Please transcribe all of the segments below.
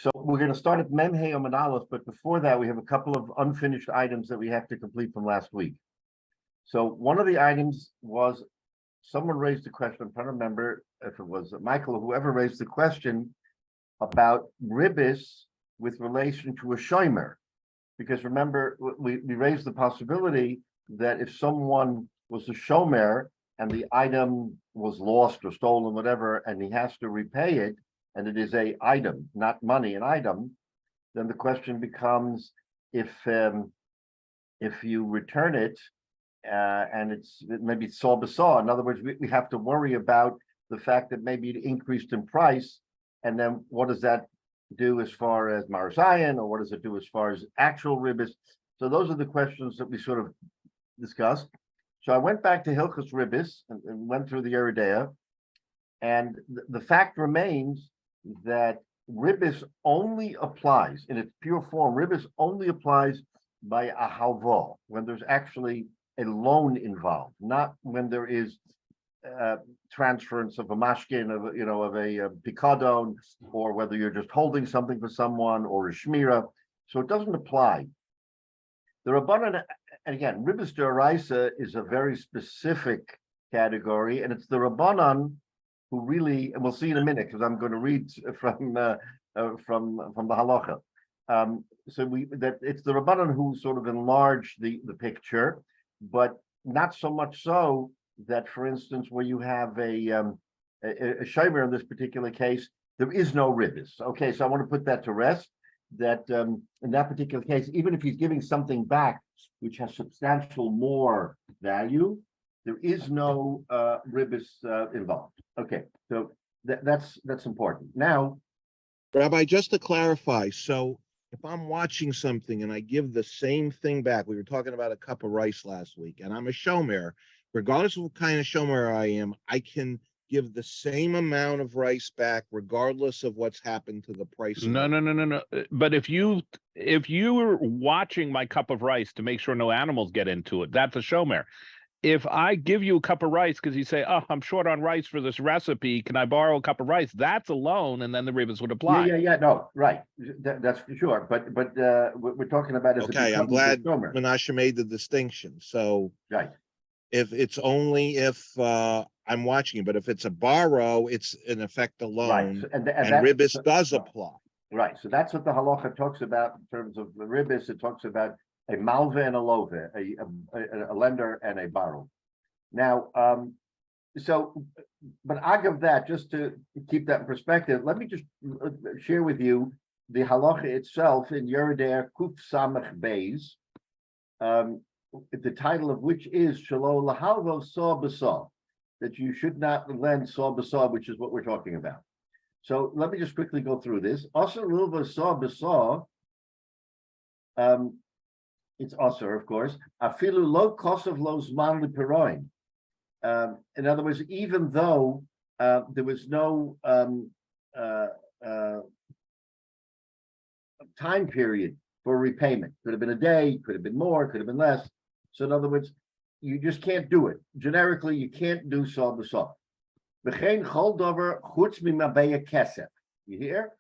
So we're going to start at Mem Hey Amud Aleph, but before that, we have a couple of unfinished items that we have to complete from last week. So one of the items was someone raised a question. I'm trying to remember if it was Michael or whoever raised the question about ribis with relation to a shomer. Because remember, we raised the possibility that if someone was a shomer and the item was lost or stolen, whatever, and he has to repay it, and it is a item, not money, an item, then the question becomes if you return it and it's maybe it's saw basaw. In other words, we have to worry about the fact that maybe it increased in price, and then what does that do as far as Marasayan, or what does it do as far as actual ribis? So those are the questions that we sort of discussed. So I went back to Hilchos Ribis and went through the Yeridea, and the fact remains that ribis only applies in its pure form. Ribis only applies by a halva, when there's actually a loan involved, not when there is transference of a mashkin, of a pikadon, or whether you're just holding something for someone, or a shmira. So it doesn't apply. The Rabbanan, and again, ribis d'oraisa is a very specific category, and it's the Rabbanan who really, and we'll see in a minute, because I'm going to read from the halacha. So it's the Rabbanan who sort of enlarged the picture, but not so much so that, for instance, where you have a shomer in this particular case, there is no ribis. Okay, so I want to put that to rest. That in that particular case, even if he's giving something back which has substantial more value, there is no ribis involved. Okay, so that's important. Now, Rabbi, just to clarify, so if I'm watching something and I give the same thing back, we were talking about a cup of rice last week, and I'm a shomer, regardless of what kind of shomer I am, I can give the same amount of rice back regardless of what's happened to the price. No. But if you were watching my cup of rice to make sure no animals get into it, that's a shomer. If I give you a cup of rice because you say, "Oh, I'm short on rice for this recipe. Can I borrow a cup of rice?" That's a loan, and then the ribis would apply. Yeah. No, right. That's for sure. But we're talking about as okay. I'm glad Menashe made the distinction. So right. If it's only if I'm watching it, but if it's a borrow, it's in effect a loan, right. So, and ribis does apply. Right. So that's what the halacha talks about in terms of the ribis. It talks about a malve and a love, a lender and a borrow. Now, but agav that, just to keep that in perspective, let me just share with you the halacha itself in Yeridea Kuf Samach Beis, the title of which is Shelo Lahalvo Saw Basaw, that you should not lend Saw Basaw, which is what we're talking about. So let me just quickly go through this. Also, Lilva Saw Basaw, it's also, of course, Afilu Lo Kosov Lo Zman Lipiroin. In other words, even though there was no time period for repayment, could have been a day, could have been more, could have been less. So in other words, you just can't do it. Generically, you can't do saw b'saw. V'chein chol dover chutz mimabeya kesef. You hear?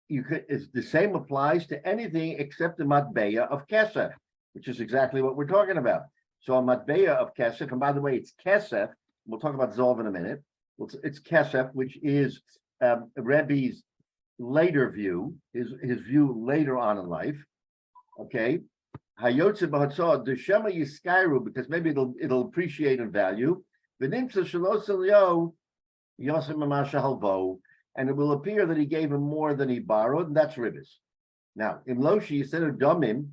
The same applies to anything except the matbeya of kesef, which is exactly what we're talking about. So a matbeya of kesef, and by the way, it's kesef. We'll talk about zolv in a minute. It's kesef, which is Rebbe's later view, his view later on in life. Okay. Hayotze b'hatzah d'shema yiskairu, because maybe it'll appreciate in value. V'nimtza shelo selyo yosem mamasha halvo, and it will appear that he gave him more than he borrowed, and that's ribis. Now, in Loshi, instead of domim,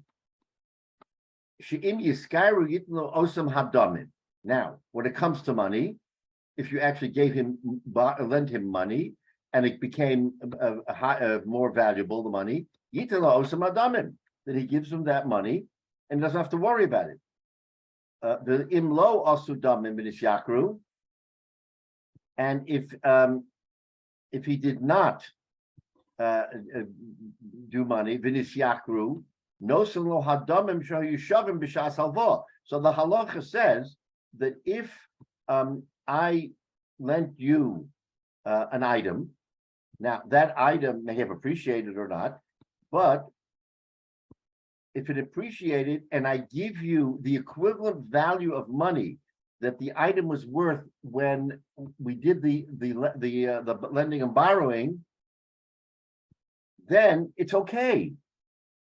she'im yiskairu yitno osam hadomim. Now, when it comes to money, if you actually lent him money, and it became more valuable, the money, yitno osam hadomim, that he gives him that money and doesn't have to worry about it. The imlo also damim b'nishyakru, and if he did not do money b'nishyakru, nosim lo hadamim shal yishavim b'shas halva. So the halacha says that if I lent you an item Now, that item may have appreciated or not, but if it appreciated and I give you the equivalent value of money that the item was worth when we did the lending and borrowing, then it's okay.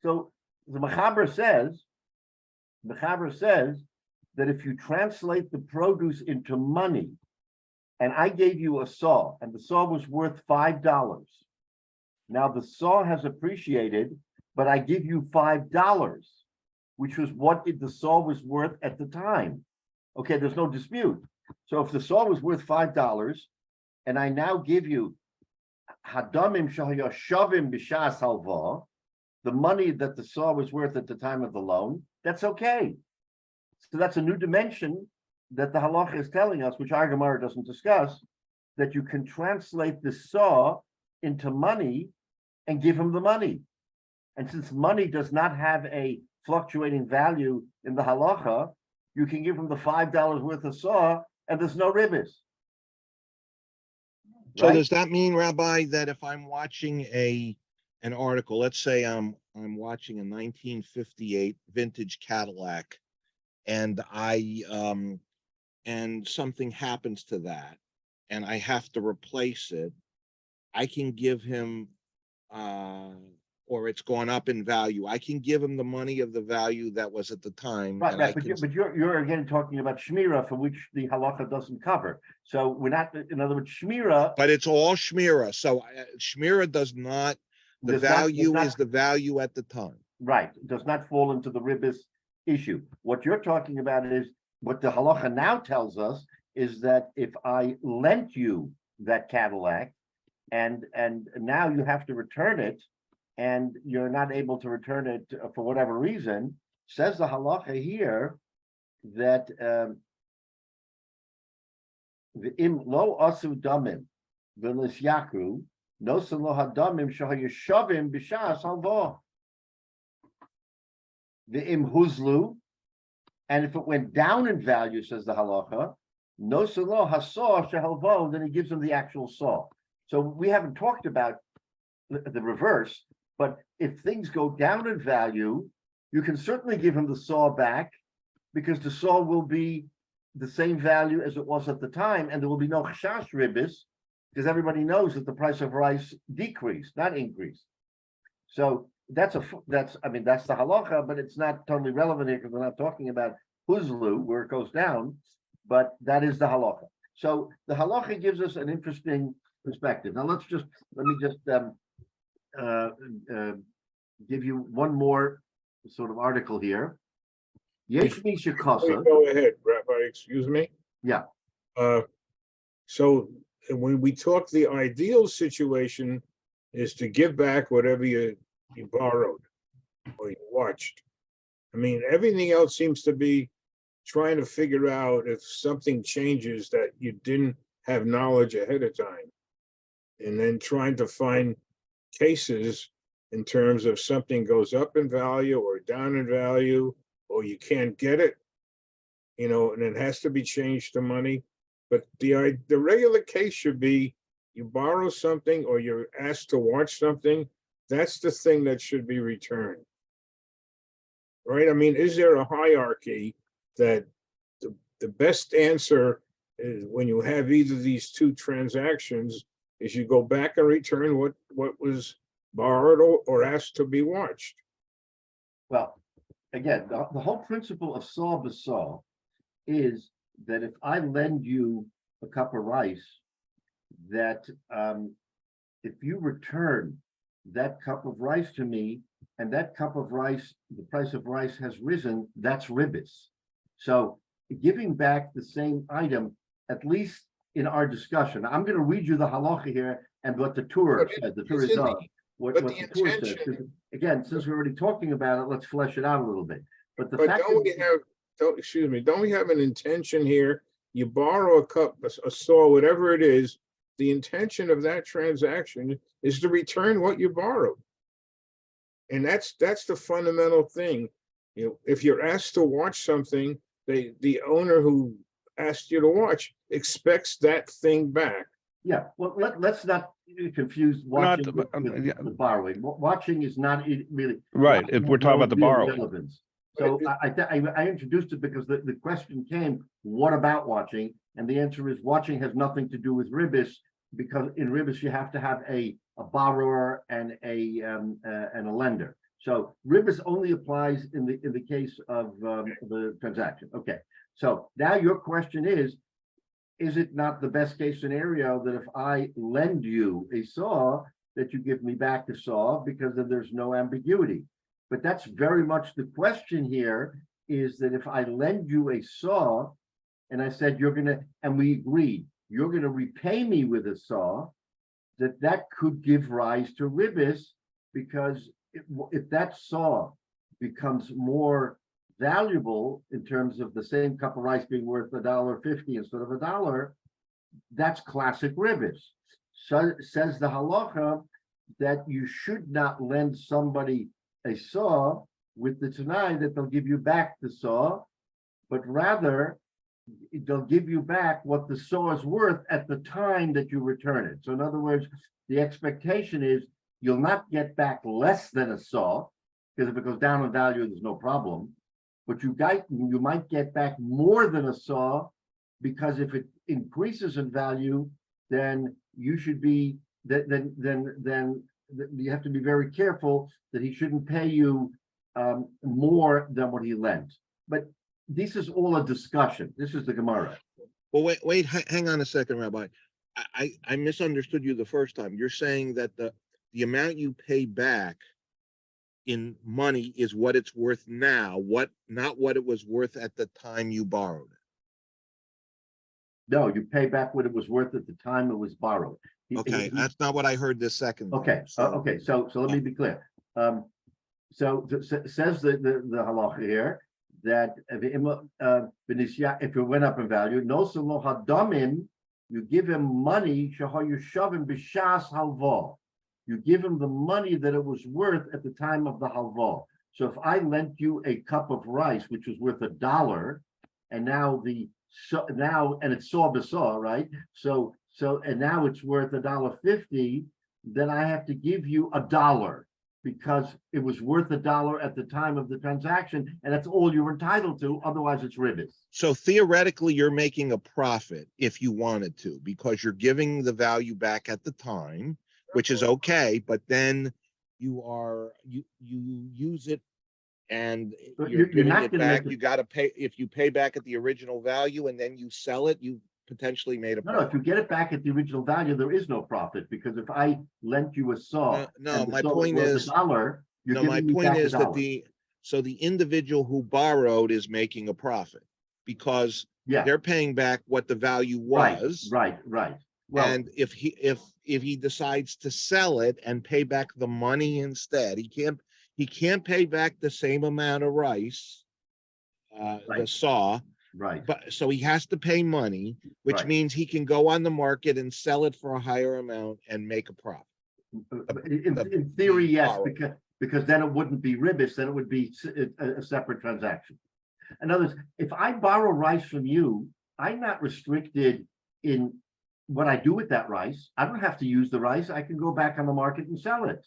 So the Mechaber says that if you translate the produce into money, and I gave you a saw, and the saw was worth $5. Now the saw has appreciated, but I give you $5, which was what the saw was worth at the time. Okay, there's no dispute. So if the saw was worth $5, and I now give you hadamim shahayashavim b'shas halva, the money that the saw was worth at the time of the loan, that's okay. So that's a new dimension that the halacha is telling us, which our Gemara doesn't discuss, that you can translate the saw into money and give him the money. And since money does not have a fluctuating value in the halacha, you can give him the $5 worth of saw and there's no ribbis. So Right? does that mean, Rabbi, that if I'm watching an article, let's say I'm watching a 1958 vintage Cadillac, and and something happens to that, and I have to replace it, I can give him, or it's gone up in value, I can give him the money of the value that was at the time. Right, and right. But you're again talking about shmira, for which the halacha doesn't cover. So we're not, in other words, shmira. But it's all shmira. So shmira does not, the value is the value at the time. Right, does not fall into the ribbis issue. What you're talking about is, what the halacha now tells us is that if I lent you that Cadillac and now you have to return it, and you're not able to return it for whatever reason, says the halacha here that the im lo asu damim v'lis yakru nosen lo hadamim shahayishavim b'shas halva. The im huzlu, and if it went down in value, says the halacha, nosen lo hasaw shehalvo, then he gives him the actual saw. So we haven't talked about the reverse. But if things go down in value, you can certainly give him the saw back, because the saw will be the same value as it was at the time, and there will be no chashash ribbis, because everybody knows that the price of rice decreased, not increased. So that's the halacha, but it's not totally relevant here because we're not talking about huzlu where it goes down, but that is the halacha. So the halacha gives us an interesting perspective. Now let me just give you one more sort of article here. Yesh mi shekasa. Go ahead, Rabbi, excuse me. Yeah. So when we talk, the ideal situation is to give back whatever you borrowed or you watched. I mean, everything else seems to be trying to figure out if something changes that you didn't have knowledge ahead of time, and then trying to find cases in terms of something goes up in value or down in value, or you can't get it, and it has to be changed to money. But the regular case should be you borrow something or you're asked to watch something, that's the thing that should be returned. Right? I mean, is there a hierarchy that the best answer is when you have either of these two transactions is you go back and return what was borrowed or asked to be watched? Well, again, the whole principle of saw b'saw is that if I lend you a cup of rice, that if you return that cup of rice to me, and that cup of rice, the price of rice has risen, that's ribbis. So giving back the same item, at least in our discussion, I'm going to read you the halacha here and what the Torah said. The Torah does. What the Torah says. Again, since we're already talking about it, let's flesh it out a little bit. But don't we have an intention here? You borrow a cup, a saw, whatever it is, the intention of that transaction is to return what you borrowed. And that's the fundamental thing. If you're asked to watch something, the owner who asked you to watch expects that thing back. Yeah, well, let's not confuse Not, watching with the borrowing. Watching is not really. right, watching if we're has talking no about the real borrowing. relevance. So I introduced it because the question came, what about watching? And the answer is watching has nothing to do with ribis, because in ribis you have to have a borrower and a lender. So ribis only applies in the case of the transaction. Okay, so now your question is it not the best case scenario that if I lend you a saw, that you give me back the saw because then there's no ambiguity? But that's very much the question here, is that if I lend you a saw and I said and we agreed, you're gonna repay me with a saw, that could give rise to ribis, because if that saw becomes more valuable in terms of the same cup of rice being worth $1.50 instead of $1, that's classic ribis. So says the halacha that you should not lend somebody a saw with the Tanai that they'll give you back the saw, but rather they'll give you back what the saw is worth at the time that you return it. So in other words, the expectation is you'll not get back less than a saw, because if it goes down in value, there's no problem. But you might get back more than a saw, because if it increases in value, then you should be then you have to be very careful that he shouldn't pay you more than what he lent. But this is all a discussion. This is the Gemara. Well, wait, hang on a second, Rabbi. I misunderstood you the first time. You're saying that the amount you pay back in money is what it's worth now, not what it was worth at the time you borrowed it. No, you pay back what it was worth at the time it was borrowed. Okay, that's not what I heard this second time. Okay, okay, so let me be clear. So says the halacha here that if it went up in value, no selo hadamin, you give him money, shahayu shavim b'shas halva. You give him the money that it was worth at the time of the halva. So if I lent you a cup of rice, which was worth $1, and now and it's saw b'saw, right? So and now it's worth $1.50, then I have to give you $1 because it was worth $1 at the time of the transaction, and that's all you're entitled to. Otherwise, it's ribis. So theoretically, you're making a profit if you wanted to, because you're giving the value back at the time, which is okay. But then you use it and you're giving it back. You got to pay. If you pay back at the original value and then you sell it, you potentially made a profit. No, if you get it back at the original value, there is no profit, because if I lent you a saw, my point is $1, my point is that the individual who borrowed is making a profit, because they're paying back what the value was. Right. Well, and if he decides to sell it and pay back the money instead, he can't pay back the same amount of rice, the saw. Right. But so he has to pay money, which means he can go on the market and sell it for a higher amount and make a profit. In theory, yes, because then it wouldn't be ribis, then it would be a separate transaction. In other words, if I borrow rice from you, I'm not restricted in what I do with that rice. I don't have to use the rice. I can go back on the market and sell it.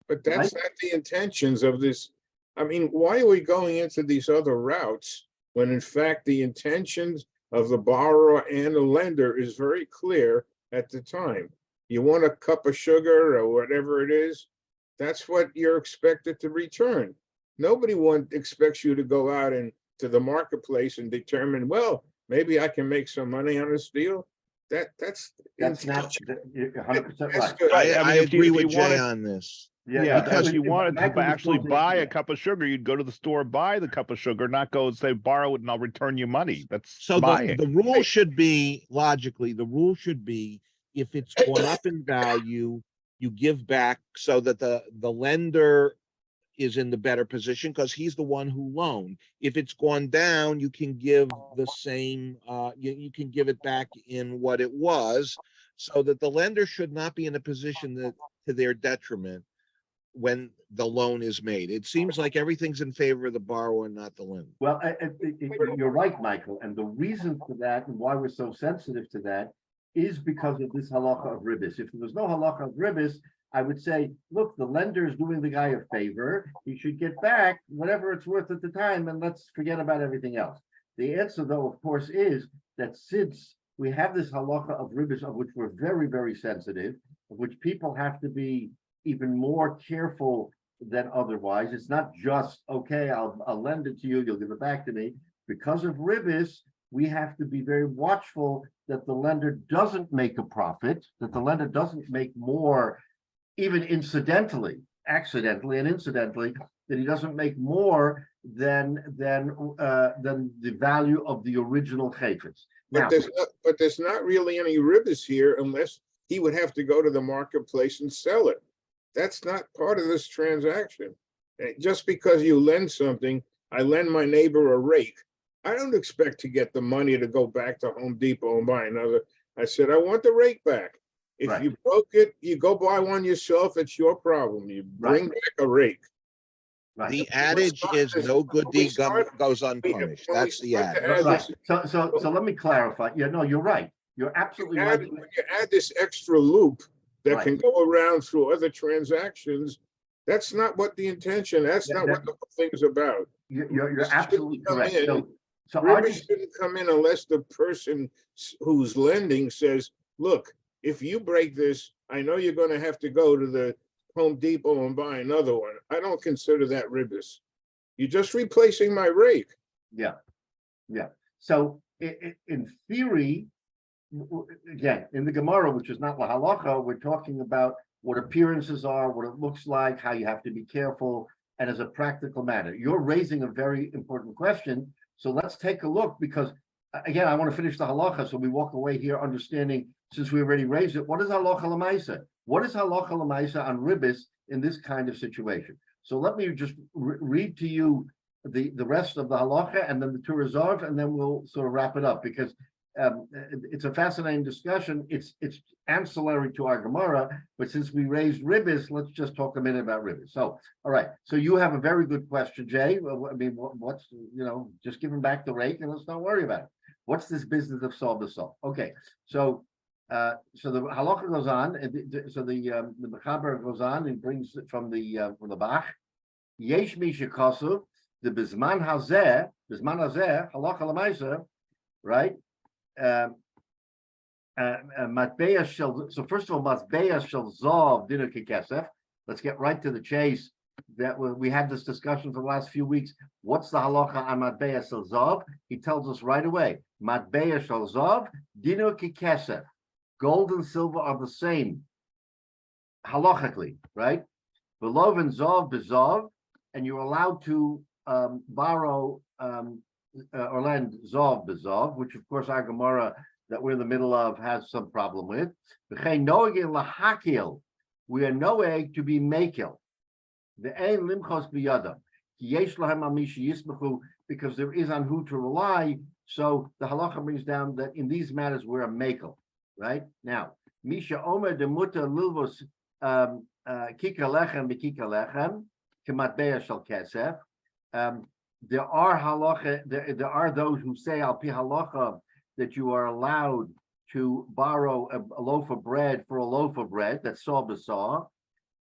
But that's not the intentions of this. I mean, why are we going into these other routes when in fact the intentions of the borrower and the lender is very clear at the time? You want a cup of sugar or whatever it is, that's what you're expected to return. Nobody expects you to go out into the marketplace and determine, well, maybe I can make some money on this deal. That's not 100% right. I agree with Jay on this. Yeah, because you wanted to actually buy a cup of sugar, you'd go to the store, buy the cup of sugar, not go and say, borrow it and I'll return you money. That's so buying. The rule should be, logically, if it's gone up in value, you give back so that the lender is in the better position because he's the one who loaned. If it's gone down, you can give the same, you can give it back in what it was, so that the lender should not be in a position that to their detriment when the loan is made. It seems like everything's in favor of the borrower and not the lender. Well, you're right, Michael. And the reason for that and why we're so sensitive to that is because of this halacha of ribis. If there was no halacha of ribis, I would say, look, the lender is doing the guy a favor. He should get back whatever it's worth at the time, and let's forget about everything else. The answer, though, of course, is that since we have this halacha of ribis, of which we're very, very sensitive, of which people have to be even more careful than otherwise. It's not just, okay, I'll lend it to you, you'll give it back to me. Because of ribis, we have to be very watchful that the lender doesn't make a profit, that the lender doesn't make more, even incidentally, accidentally and incidentally, that he doesn't make more than the value of the original chayfetz. Now, But there's not really any ribis here unless he would have to go to the marketplace and sell it. That's not part of this transaction. Just because you lend something, I lend my neighbor a rake. I don't expect to get the money to go back to Home Depot and buy another. I said, I want the rake back. If Right. you broke it, you go buy one yourself. It's your problem. You bring back a rake. right. The adage is no good deed goes unpunished. when we That's the start to adage. Right. So let me clarify. Yeah, no, you're right. You're absolutely right. When you add this extra loop that Right. can go around through other transactions, that's not what the intention, that's Yeah, not what the whole thing's about. You're This absolutely shouldn't come correct. in. So Ribis shouldn't come in unless the person who's lending says, look, if you break this, I know you're gonna have to go to the Home Depot and buy another one. I don't consider that ribis. You're just replacing my rake. yeah. So in theory, again, in the Gemara, which is not la halacha, we're talking about what appearances are, what it looks like, how you have to be careful, and as a practical matter. You're raising a very important question. So let's take a look, because again, I want to finish the halacha, so we walk away here understanding, since we already raised it, what is halacha l'maisa? What is halacha l'maisa on ribis in this kind of situation? So let me just read to you the rest of the halacha and then the Torah Zav, and then we'll sort of wrap it up, because it's a fascinating discussion. It's ancillary to our Gemara, but since we raised ribis, let's just talk a minute about ribis. So, all right. So you have a very good question, Jay. I mean, what's, just give him back the rake and let's not worry about it. What's this business of solve the solve? Okay. So the halacha goes on, and so the mechaber goes on and brings it from the Bach. Yesh mi shekasu the bizman hazeh halacha l'maisa, right? Matbeya shel. So first of all, matbeya shel zov dinu kekesef. Let's get right to the chase. That we had this discussion for the last few weeks. What's the halacha on matbeya shel zov? He tells us right away. Matbeya shel zov dinu kekesef. Gold and silver are the same halachically, right? Belov and zov bezov, and you're allowed to borrow or lend zov bezov, which of course our Gemara that we're in the middle of has some problem with. We are noeg to be makil. Because there is on who to rely. So the halacha brings down that in these matters we're a makil, right? Now, Misha Omer de Muta Lilvos Kika Lechem Bekika Lechem Kematbeya Shal Kesef. There are those who say al pi halacha that you are allowed to borrow a loaf of bread for a loaf of bread. That's saw b'saw,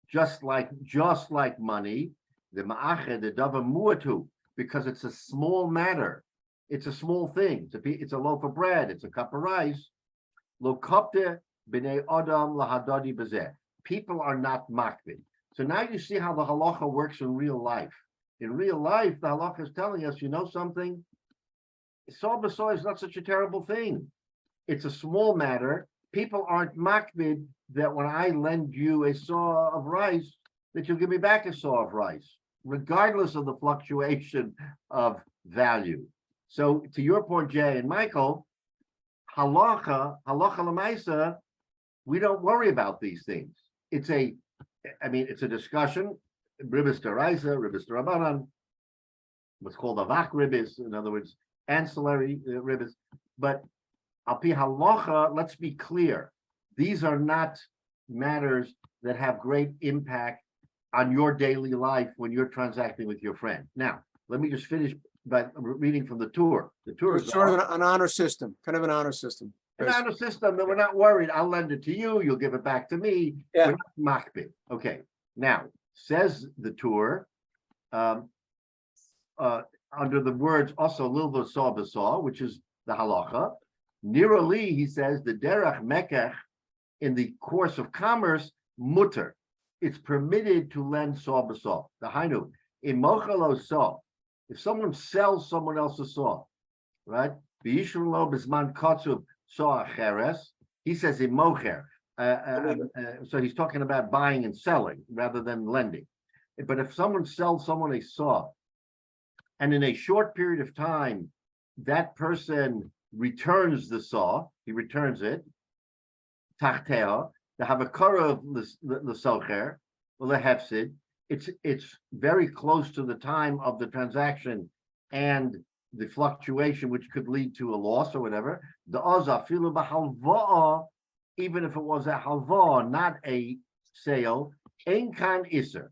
just like money. The ma'ache, the davar muatu, because it's a small matter. It's a small thing. It's a loaf of bread. It's a cup of rice. Lo kapte b'nei adam lahadadi b'zeh. People are not makbid. So now you see how the halacha works in real life. In real life, the halacha is telling us, you know something? Saw b'saw is not such a terrible thing. It's a small matter. People aren't makbid that when I lend you a saw of rice, that you'll give me back a saw of rice, regardless of the fluctuation of value. So to your point, Jay and Michael, halacha l'maisa, we don't worry about these things. It's a discussion. Ribis deraisa, ribis derabanan, what's called avak ribis, in other words, ancillary ribis. But al pi halacha, let's be clear, these are not matters that have great impact on your daily life when you're transacting with your friend. Now, let me just finish by reading from the Torah. The Torah It's sort of an honor system, kind of an honor system. We're not in a system that we're not worried. I'll lend it to you. You'll give it back to me. Yeah. We're not makbid. Okay. Now, says the tour, under the words also little b'saw, which is the halacha. Nira li, he says, the derech mekach in the course of commerce, mutter. It's permitted to lend saw b'saw. The hainu in mochalo saw. If someone sells someone else's saw, right? B'yishur lo b'zman kotzuv saw acheres. He says in mocher. So he's talking about buying and selling rather than lending. But if someone sells someone a saw, and in a short period of time, that person returns the saw, he returns it, tachteha, to have a kara of the socher, or the hefsid, it's very close to the time of the transaction and the fluctuation, which could lead to a loss or whatever. The oza filu b'halva'a, even if it was a halva, not a sale, ein kan iser,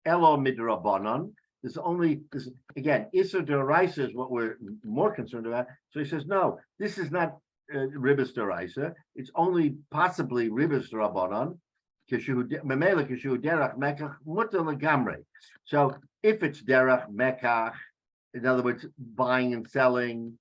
elo midrabanan. There's only this again, iser deraisa is what we're more concerned about. So he says, no, this is not ribis deraisa. It's only possibly ribis derabanan. So if it's derech mekach, in other words, buying and selling,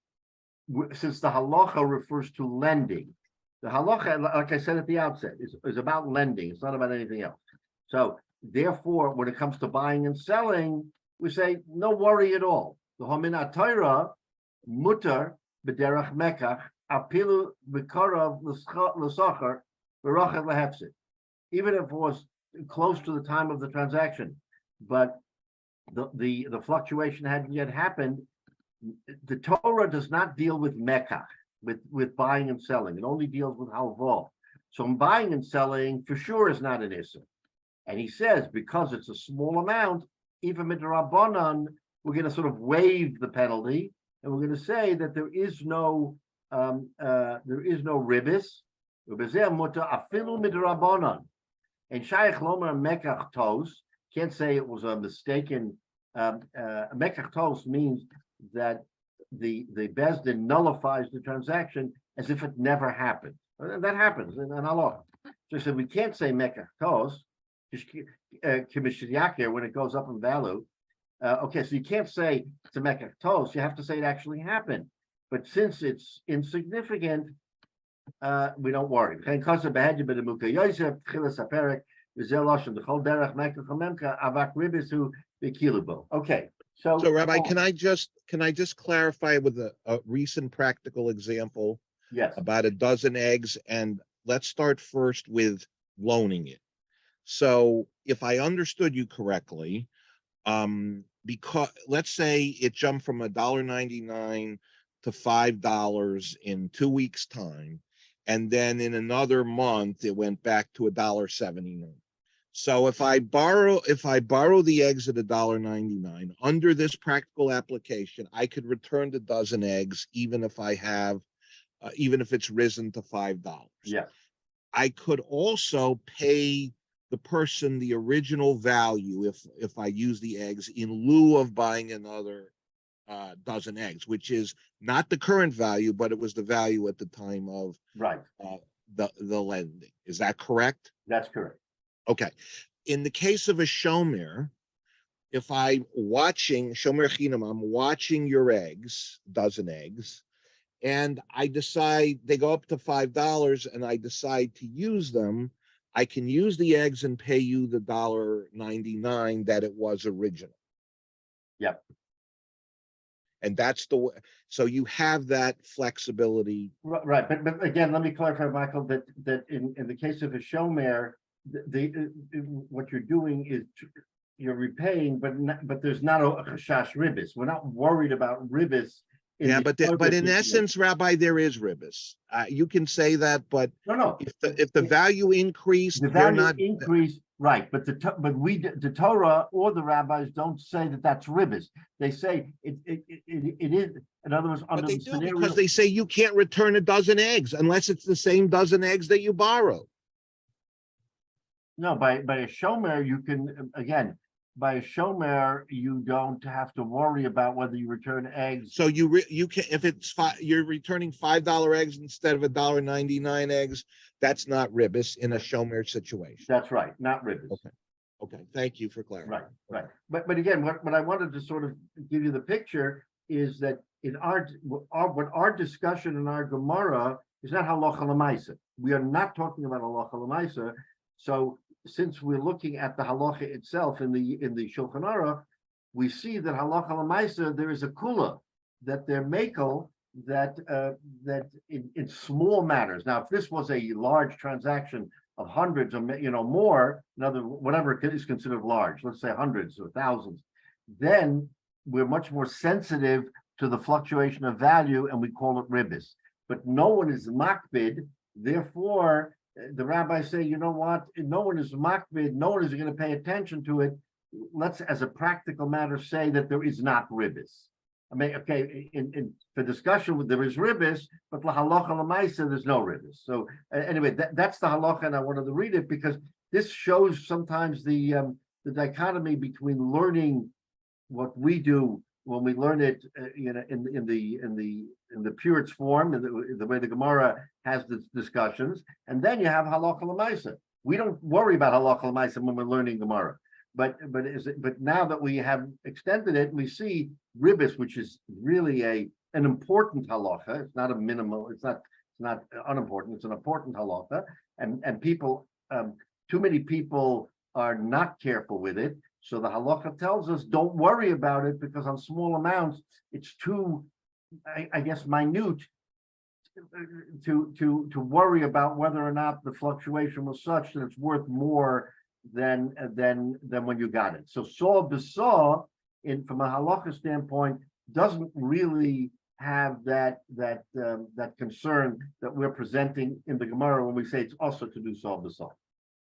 since the halacha refers to lending, the halacha, like I said at the outset, is about lending. It's not about anything else. So therefore, when it comes to buying and selling, we say no worry at all. The hominat Torah mutar b'derech mekach apilu b'karav l'socher v'rachel lehefsid. Even if it was close to the time of the transaction, but the fluctuation hadn't yet happened, the Torah does not deal with mekach, with buying and selling. It only deals with halva. So buying and selling for sure is not an issur. And he says, because it's a small amount, even midrabanan, we're going to sort of waive the penalty, and we're going to say that there is no ribis. Afilu midrabanan. And Shaykh Lomer Mekach Tos can't say it was a mistaken. Mekach Tos means that the Bezdin nullifies the transaction as if it never happened. That happens in Allah. So he said we can't say Mekach Tos when it goes up in value. Okay, so you can't say it's a Mekach Tos. You have to say it actually happened. But since it's insignificant, we don't worry. Okay, So Rabbi, can I just clarify with a recent practical example yes, about a dozen eggs, and let's start first with loaning it. So if I understood you correctly, because let's say it jumped from $1.99 to $5 in 2 weeks' time, and then in another month it went back to $1.79. So if I borrow the eggs at $1.99 under this practical application, I could return the dozen eggs even if it's risen to $5. yes, I could also pay the person the original value if I use the eggs in lieu of buying another dozen eggs, which is not the current value, but it was the value at the time of right. The lending. Is that correct? That's correct. Okay. In the case of a shomer, if I'm watching shomer chinam, I'm watching your eggs, dozen eggs, and I decide they go up to $5, and I decide to use them, I can use the eggs and pay you the $1.99 that it was original. Yep. And that's the way. So you have that flexibility. Right, but again, let me clarify, Michael, that in the case of a shomer, what you're doing is you're repaying, but there's not a chashash ribis. We're not worried about ribis. Yeah, but in essence, Rabbi, there is ribis. You can say that, but no. If the value increased, the value increased, right? But the Torah or the rabbis don't say that that's ribis. They say it is. In other words, under but they the do, scenario, because they say you can't return a dozen eggs unless it's the same dozen eggs that you borrowed. no, by a shomer you can again. by a shomer, you don't have to worry about whether you return eggs. So you can, if it's you're returning $5 eggs instead of $1.99 eggs, that's not ribbis in a shomer situation. That's right, not ribbis. Okay, thank you for clarifying. Right. But again, what I wanted to sort of give you the picture is that in our discussion in our Gemara is not halacha l'maisa. We are not talking about halacha l'maisa. So since we're looking at the halacha itself in the Shulchan Aruch, we see that halacha l'maisa there is a kula that they're makel that in small matters. Now, if this was a large transaction of hundreds of more, whatever is considered large, let's say hundreds or thousands, then we're much more sensitive to the fluctuation of value, and we call it ribbis. But no one is makbid, therefore the rabbis say, you know what? No one is makbid, no one is going to pay attention to it. Let's, as a practical matter, say that there is not ribbis. I mean, okay, for discussion, there is ribbis, but la halacha l'maisa, there's no ribbis. So anyway, that's the halacha, and I wanted to read it because this shows sometimes the dichotomy between learning what we do when we learn it, in the purest form, in the way the Gemara has the discussions, and then you have halacha l'maisa. We don't worry about halacha l'maisa when we're learning Gemara. But now that we have extended it, we see ribbis, which is really an important halacha. It's not a minimal. It's not unimportant. It's an important halacha, and people, too many people are not careful with it. So the halacha tells us don't worry about it because on small amounts it's too, I guess, minute to worry about whether or not the fluctuation was such that it's worth more than when you got it. So saw b'saw, from a halacha standpoint, doesn't really have that concern that we're presenting in the Gemara when we say it's also to do saw b'saw.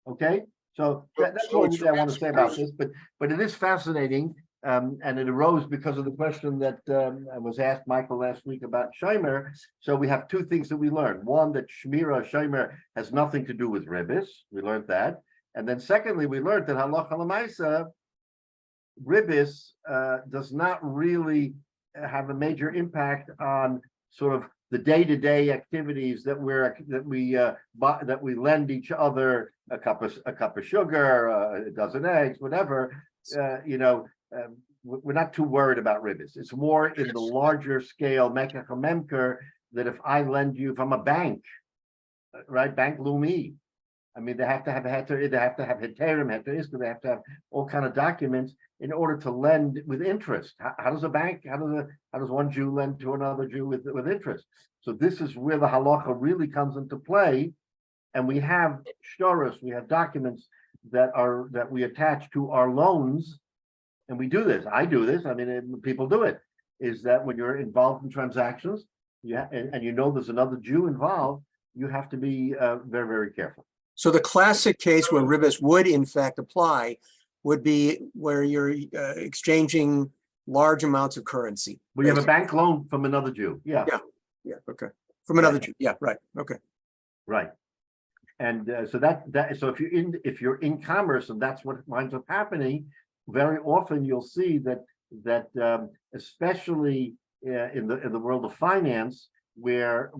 Okay, so that's what I want to say about this. But it is fascinating, and it arose because of the question that was asked Michael last week about shomer. So we have two things that we learned. One, that shmira shomer has nothing to do with ribbis. We learned that. And then secondly, we learned that halacha l'maisa, ribbis does not really have a major impact on sort of the day-to-day activities that we lend each other a cup of sugar, a dozen eggs, whatever. We're not too worried about ribbis. It's more in the larger scale mekach memker that if I lend you from a bank, right, Bank Leumi. I mean, they have to have heter, they have to have heterim, heter, they have to have all kind of documents in order to lend with interest. How does a bank? How does one Jew lend to another Jew with interest? So this is where the halacha really comes into play, and we have shtoros, we have documents that we attach to our loans, and we do this. I do this. I mean, people do it. Is that when you're involved in transactions, and you know there's another Jew involved, you have to be very, very careful. So the classic case where ribbis would in fact apply would be where you're exchanging large amounts of currency. When you have a bank loan from another Jew. Yeah, okay. From another Jew. Yeah, right. Okay. Right. And so so if you're in commerce and that's what winds up happening, very often you'll see that especially in the world of finance, where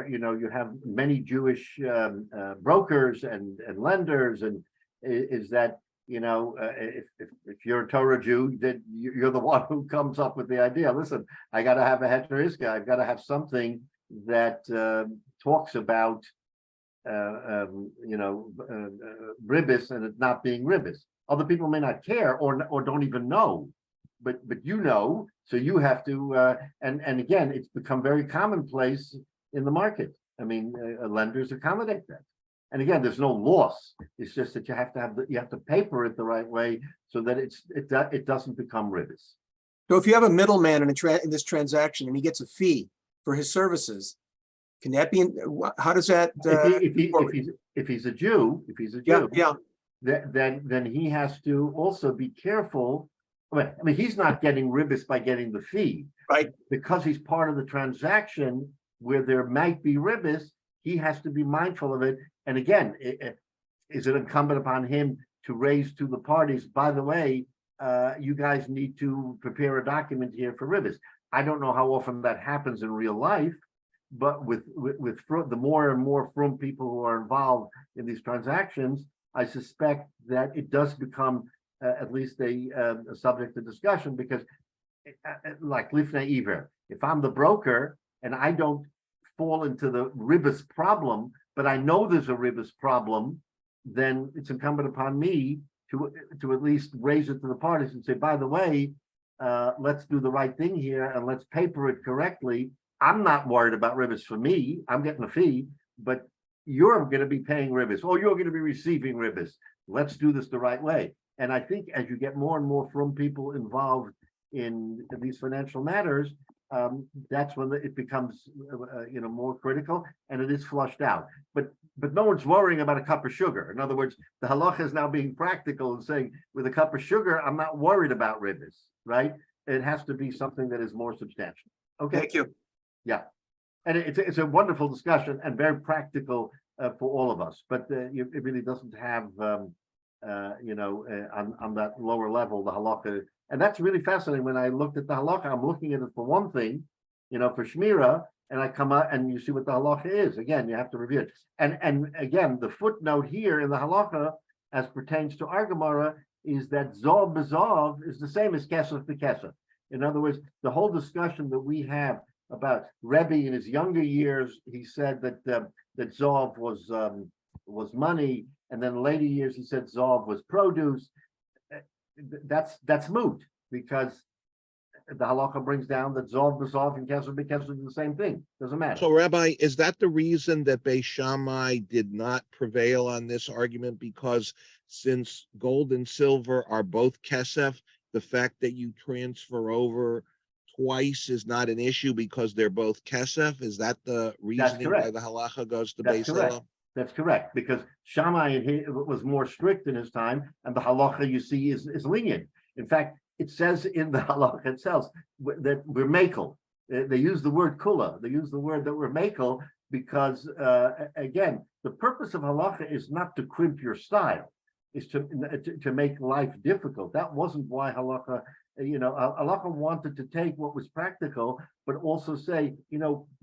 you have many Jewish brokers and lenders, and is that if you're a Torah Jew, that you're the one who comes up with the idea. Listen, I got to have a heter iska. I've got to have something that talks about ribbis and it not being ribbis. Other people may not care or don't even know. But so you have to, and again, it's become very commonplace in the market. I mean, lenders accommodate that, and again, there's no loss. It's just that you have to paper it the right way so that it doesn't become ribbis. So if you have a middleman in this transaction and he gets a fee for his services, can that be? How does that? If he's a Jew, then he has to also be careful. I mean, he's not getting ribbis by getting the fee, right? Because he's part of the transaction where there might be ribbis, he has to be mindful of it. And again, is it incumbent upon him to raise to the parties, by the way, you guys need to prepare a document here for Ribis. I don't know how often that happens in real life, but with the more and more from people who are involved in these transactions, I suspect that it does become at least a subject of discussion, because like Lifnei Iver, if I'm the broker and I don't fall into the Ribis problem, but I know there's a Ribis problem, then it's incumbent upon me to at least raise it to the parties and say, by the way, let's do the right thing here and let's paper it correctly. I'm not worried about Ribis for me. I'm getting a fee, but you're going to be paying Ribis, or you're going to be receiving Ribis. Let's do this the right way. And I think as you get more and more from people involved in these financial matters, that's when it becomes more critical, and it is flushed out. But no one's worrying about a cup of sugar. In other words, the halacha is now being practical and saying, with a cup of sugar, I'm not worried about Ribis, right? It has to be something that is more substantial. Okay. Thank you. Yeah, and it's a wonderful discussion and very practical for all of us. But it really doesn't have on that lower level the halacha, and that's really fascinating. When I looked at the halacha, I'm looking at it for one thing, for shmira, and I come out and you see what the halacha is. Again, you have to review it, and again, the footnote here in the halacha as pertains to our Gemara is that zov b'zov is the same as kesef b'kesef. In other words, the whole discussion that we have about Rebbe in his younger years, he said that that Zov was money, and then in later years he said Zov was produce. That's moot, because the halacha brings down that Zov b'Zov and Kesef b'Kesef are the same thing. Doesn't matter. So, Rabbi, is that the reason that Beis Shammai did not prevail on this argument? Because since gold and silver are both kesef, the fact that you transfer over twice is not an issue because they're both kesef? Is that the reasoning why the halacha goes to Beis Hillel? That's correct, because Shammai was more strict in his time, and the halacha, you see, is lenient. In fact, it says in the halacha itself that we're makel. They use the word kula. They use the word that we're makel because, again, the purpose of halacha is not to crimp your style, is to make life difficult. That wasn't why halacha. Halacha wanted to take what was practical, but also say,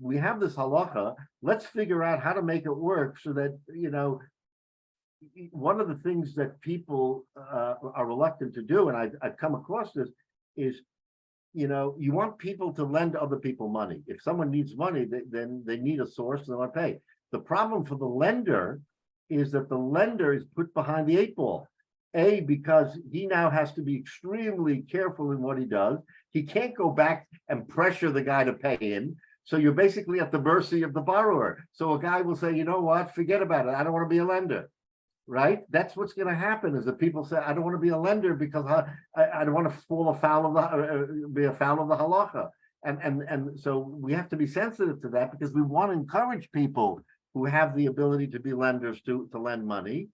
we have this halacha, let's figure out how to make it work so that, one of the things that people are reluctant to do, and I've come across this, is, you want people to lend other people money. If someone needs money, then they need a source, they want to pay. The problem for the lender is that the lender is put behind the 8 ball. Because he now has to be extremely careful in what he does. He can't go back and pressure the guy to pay him. So you're basically at the mercy of the borrower. So a guy will say, you know what, forget about it. I don't want to be a lender, right? That's what's going to happen, is that people say, I don't want to be a lender because I don't want to fall afoul of be a foul of the halacha. And so we have to be sensitive to that, because we want to encourage people who have the ability to be lenders to lend money.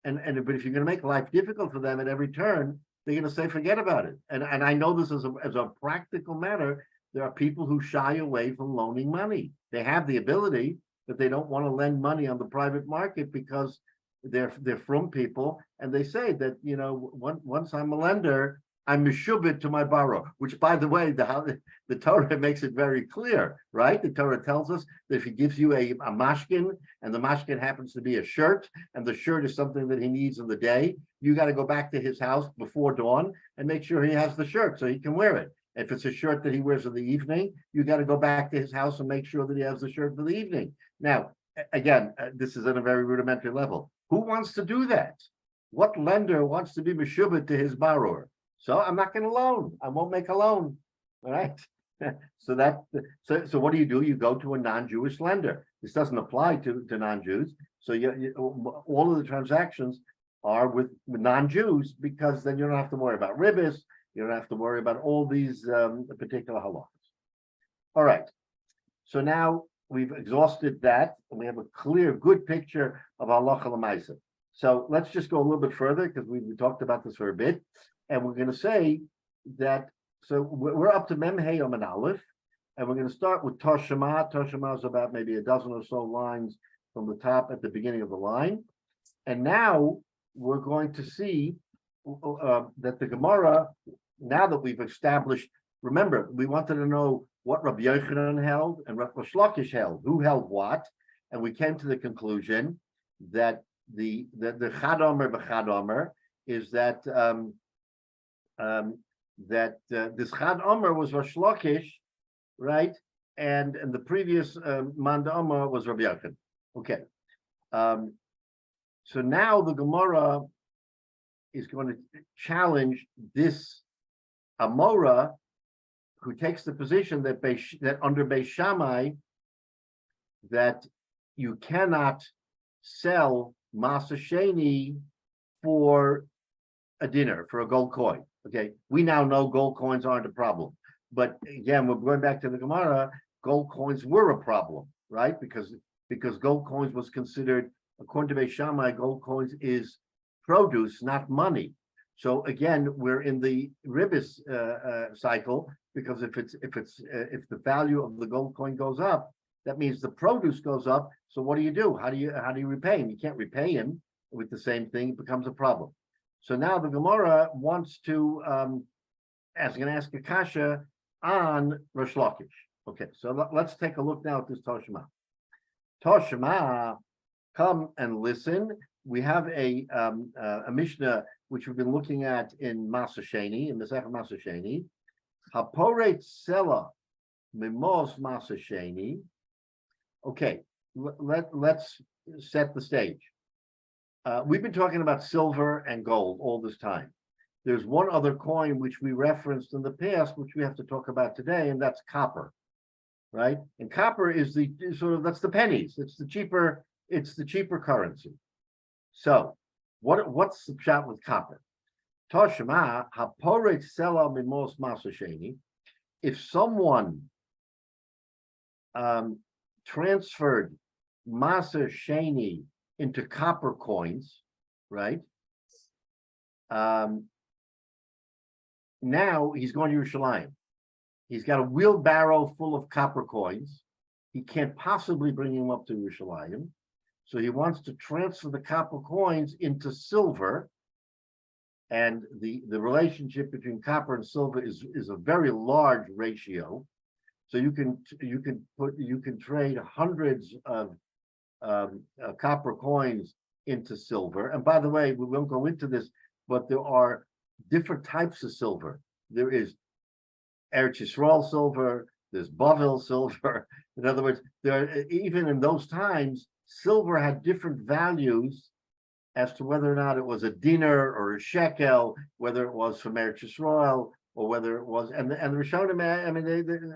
But if you're going to make life difficult for them at every turn, they're going to say, forget about it. And I know this as a practical matter. There are people who shy away from loaning money. They have the ability, but they don't want to lend money on the private market because they're from people. And they say that, once I'm a lender, I'm meshubit to my borrower, which, by the way, the Torah makes it very clear, right? The Torah tells us that if he gives you a mashkin, and the mashkin happens to be a shirt, and the shirt is something that he needs in the day, you got to go back to his house before dawn and make sure he has the shirt so he can wear it. If it's a shirt that he wears in the evening, you got to go back to his house and make sure that he has the shirt for the evening. Now, again, this is at a very rudimentary level. Who wants to do that? What lender wants to be meshubit to his borrower? So I'm not going to loan. I won't make a loan. All right. So what do? You go to a non-Jewish lender. This doesn't apply to non-Jews. So all of the transactions are with non-Jews, because then you don't have to worry about ribis. You don't have to worry about all these particular halachas. All right. So now we've exhausted that, and we have a clear, good picture of halacha l'maisa. So let's just go a little bit further, because we talked about this for a bit. And we're going to say that, so we're up to Mem Hey Amud Aleph, and we're going to start with Toshima. Toshima is about maybe a dozen or so lines from the top at the beginning of the line. And now we're going to see that the Gemara, now that we've established, remember, we wanted to know what Rabbi Yochanan held and Rabbi Lakish held, who held what, and we came to the conclusion that the Chad Omer b'Chad Omer is that this Chad Omer was Rosh Lakish, right? And the previous Manda Omer was Rabbi Yochanan. Okay. So now the Gemara is going to challenge this Amora, who takes the position that that under Beis Shammai, that you cannot sell Masa Sheni for a dinner, for a gold coin. Okay, we now know gold coins aren't a problem, but again, we're going back to the Gemara. Gold coins were a problem, right? Because gold coins was considered, according to Beis Shammai, gold coins is produce, not money. So again, we're in the ribis cycle, because if the value of the gold coin goes up, that means the produce goes up. So what do you do? How do you repay him? You can't repay him with the same thing. It becomes a problem. So now the Gemara wants to ask a kasha on Rosh Lakish. Okay, so let's take a look now at this Toshma. Toshma, come and listen. We have a Mishnah which we've been looking at in Masa Sheni, in Masechet Masa Sheni. Haporet Sela Mimos Masa Sheni. Okay, let's set the stage. We've been talking about silver and gold all this time. There's one other coin which we referenced in the past, which we have to talk about today, and that's copper, right? And copper is that's the pennies. It's the cheaper currency. So what's the shot with copper? Toshma haporet sela mimos masa sheni. If someone transferred masa sheni into copper coins, right? Now he's going to Yerushalayim. He's got a wheelbarrow full of copper coins. He can't possibly bring him up to Yerushalayim. So he wants to transfer the copper coins into silver. And the relationship between copper and silver is a very large ratio. So you can trade hundreds of copper coins into silver. And by the way, we won't go into this, but there are different types of silver. There is Eretz Yisrael silver, there's Bavel silver. In other words, even in those times, silver had different values as to whether or not it was a dinar or a shekel, whether it was from Eretz Yisrael, or whether it was, and the Rishonim, I mean,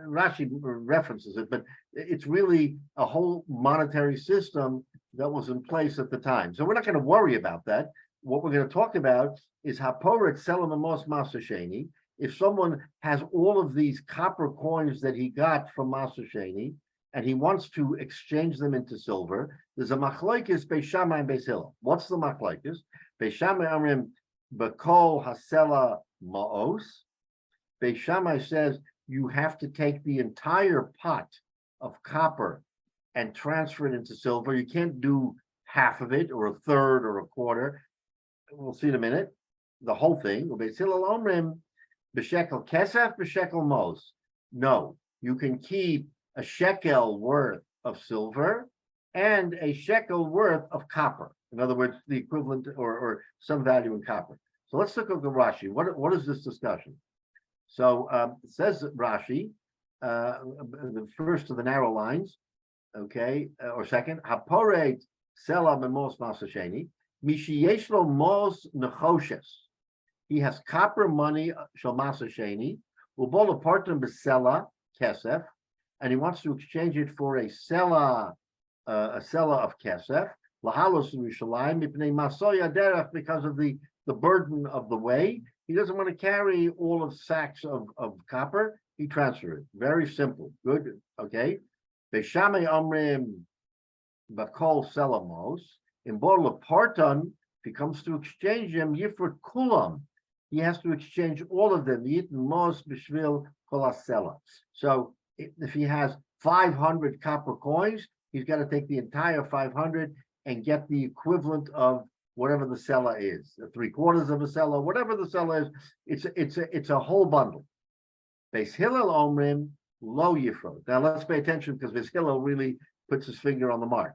Rashi references it, but it's really a whole monetary system that was in place at the time. So we're not going to worry about that. What we're going to talk about is haporet selam amos masa sheni. If someone has all of these copper coins that he got from Masa Sheni, and he wants to exchange them into silver, there's a machlokes Beis Shammai and Beis Hillel. What's the machlokes? Beis Shammai amrim b'kol hasela ma'os. Beis Shammai says you have to take the entire pot of copper and transfer it into silver. You can't do half of it, or a third, or a quarter. We'll see in a minute. The whole thing. Beis Hillel omrim b'shekel kesef b'shekel mos. No, you can keep a shekel worth of silver and a shekel worth of copper. In other words, the equivalent or some value in copper. So let's look at the Rashi. What is this discussion? So it says Rashi, the first of the narrow lines, okay, or second, haporet sela memos masasheni, mishiyeshlo mos nechoshes. He has copper money, shel masasheni, ubol apartim besela kesef, and he wants to exchange it for a sela of kesef, lahalos Yerushalayim mipnei masoya derech, because of the burden of the way. He doesn't want to carry all of sacks of copper. He transfers it. Very simple. Good. Okay. Beis Shammai omrim bakol selamos. In Borla Parton, if he comes to exchange them, Yifrit Kulam, he has to exchange all of them. Yitn Mos Bishvil Kolasela. So if he has 500 copper coins, he's got to take the entire 500 and get the equivalent of whatever the seller is, 3/4 of a seller, whatever the seller is, it's a whole bundle. Beis Hillel omrim lo yifrod. Now let's pay attention because Beis Hillel really puts his finger on the mark.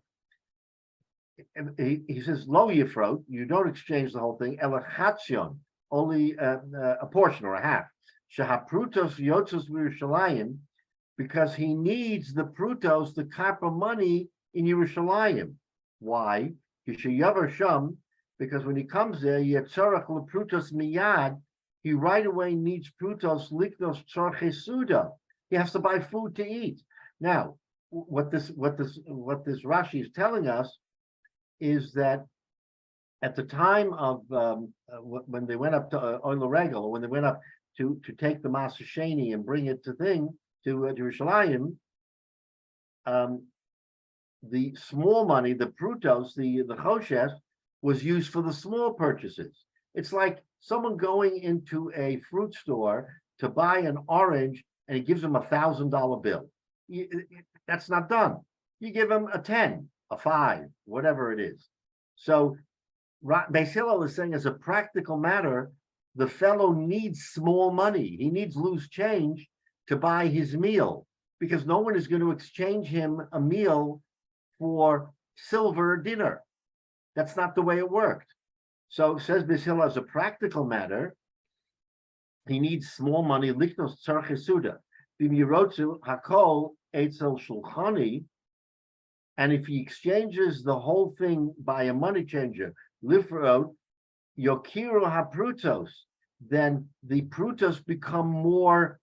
And he says lo yifrod, you don't exchange the whole thing. Elachatzion, only a portion or a half. Shehaprutos yotzos Yerushalayim, because he needs the prutos, the copper money in Yerushalayim. Why? Sham, because when he comes there, yetzorach leprutos miyad, he right away needs prutos liknos tzorche suda. He has to buy food to eat. Now, what this Rashi is telling us is that at the time of when they went up to Oil Regel, or when they went up to take the Maser Sheni and bring it to Yerushalayim, the small money, the prutos, the choshes, was used for the small purchases. It's like someone going into a fruit store to buy an orange and he gives them $1,000 bill. That's not done. You give him a 10, a 5, whatever it is. So Beis Hillel is saying, as a practical matter, the fellow needs small money. He needs loose change to buy his meal, because no one is going to exchange him a meal for silver dinner. That's not the way it worked. So says Beis Hillel, as a practical matter, he needs small money, liknos tzarche suda. B'mirotzu hakol etzel shulchani, and if he exchanges the whole thing by a money changer, lifrod yokiru haprutos, then the prutos become more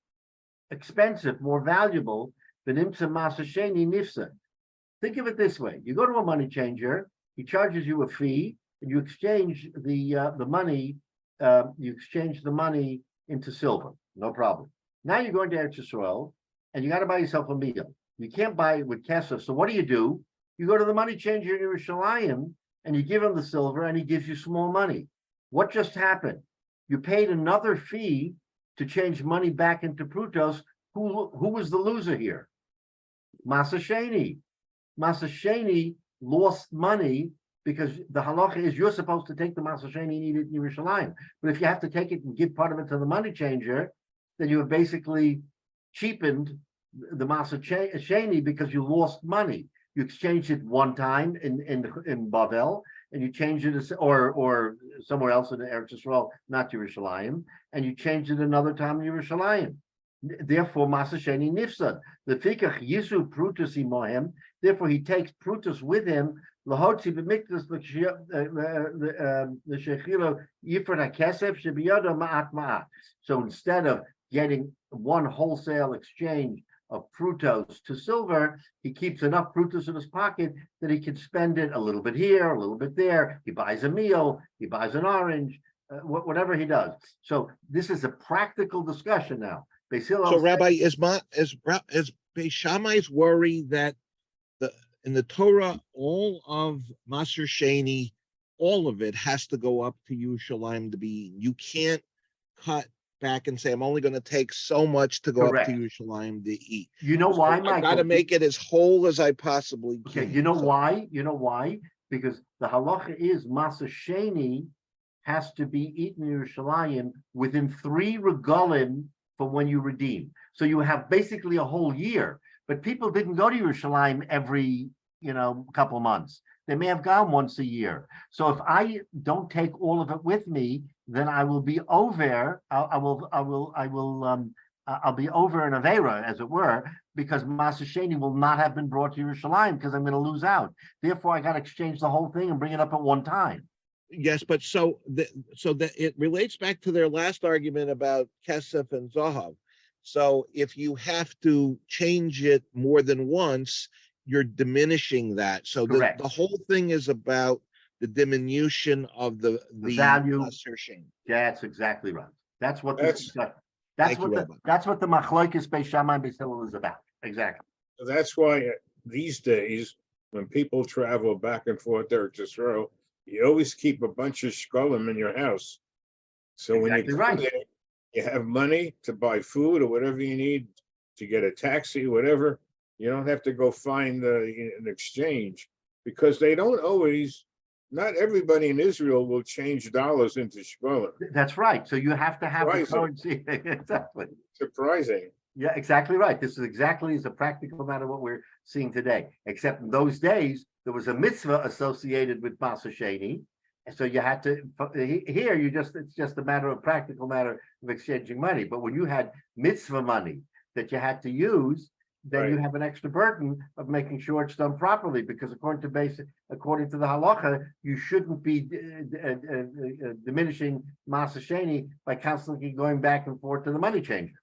expensive, more valuable than imsa Maser Sheni nifsa. Think of it this way: you go to a money changer, he charges you a fee, and you exchange the money. You exchange the money into silver, no problem. Now you're going to Eretz Yisrael, and you got to buy yourself a meal. You can't buy it with kesef. So what do? You go to the money changer in Yerushalayim, and you give him the silver, and he gives you small money. What just happened? You paid another fee to change money back into prutos. Who was the loser here? Maser Sheni. Maser Sheni lost money because the halacha is you're supposed to take the Maser Sheni and eat it in Yerushalayim. But if you have to take it and give part of it to the money changer, then you have basically cheapened the Maser Sheni because you lost money. You exchanged it one time in Bavel, and you changed it or somewhere else in Eretz Yisrael, not Yerushalayim, and you changed it another time in Yerushalayim. Therefore, Maser Sheni nifsad. The fikach yisu prutus imohem. Therefore, he takes prutus with him. Lahotzi b'mikdas the shechilo yifrad hakesef shebiyado ma'at ma'at. So instead of getting one wholesale exchange of prutos to silver, he keeps enough prutos in his pocket that he can spend it a little bit here, a little bit there. He buys a meal, he buys an orange, whatever he does. So this is a practical discussion now. So, Rabbi, is Beis Shammai's worry that in the Torah, all of Maser Sheni, all of it has to go up to Yerushalayim to be eaten. You can't cut back and say, I'm only going to take so much to go Correct. up to Yerushalayim to eat. You know why, Michael? I got to make it as whole as I possibly can. Okay, you know why? You know why? Because the halacha is Maser Sheni has to be eaten in Yerushalayim within 3 regalim for when you redeem. So you have basically a whole year. But people didn't go to Yerushalayim every couple of months. They may have gone once a year. So if I don't take all of it with me, then I will be over. I'll be over an avera, as it were, because Maser Sheni will not have been brought to Yerushalayim because I'm going to lose out. Therefore, I got to exchange the whole thing and bring it up at one time. Yes, but so that it relates back to their last argument about kesef and zahav. So if you have to change it more than once, you're diminishing that. So the whole thing is about the diminution of the value. Maser Sheni. That's exactly right. That's what the machlokes Beis Shammai and Beis Hillel is about. Exactly. That's why these days, when people travel back and forth there to Israel, you always keep a bunch of shkolim in your house. So when you come there, you have money to buy food or whatever you need, to get a taxi, whatever. You don't have to go find an exchange, because they don't always not everybody in Israel will change dollars into shkolim. That's right. So you have to have the Surprising. currency. Exactly. Surprising. Yeah, exactly right. This is exactly as a practical matter what we're seeing today. Except in those days, there was a mitzvah associated with Masa Sheni. And so you had to, here it's just a matter of practical matter of exchanging money. But when you had mitzvah money that you had to use, then you Right. have an extra burden of making sure it's done properly, because according to the halacha, you shouldn't be diminishing Masa Sheni by constantly going back and forth to the money changer.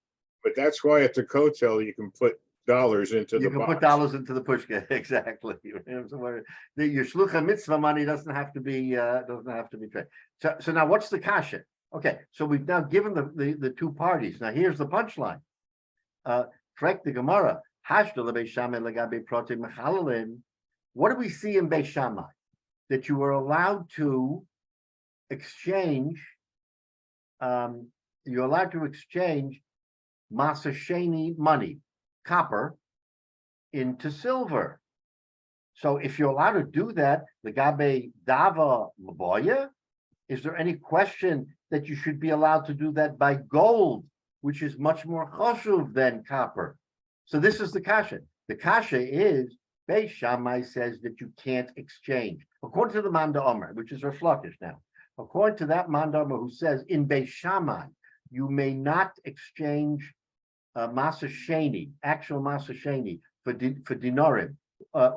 But that's why at the kotel you can put dollars into You the can box. put dollars into the pushka, exactly. Your shlucha mitzvah money doesn't have to be trade. So now what's the kasha? Okay, so we've now given the two parties. Now here's the punchline. Frek the Gemara. What do we see in Beis Shammai? That you were allowed to exchange. You're allowed to exchange Masa Sheni money, copper, into silver. So if you're allowed to do that, the Gabe Dava Maboya, is there any question that you should be allowed to do that by gold, which is much more chashuv than copper? So this is the kasha. The kasha is, Beis Shammai says that you can't exchange. According to the Manda Omer, which is Rosh Lakish now, according to that Manda Omer who says in Beis Shammai, you may not exchange Masa Sheni, actual Masa Sheni, for dinarim,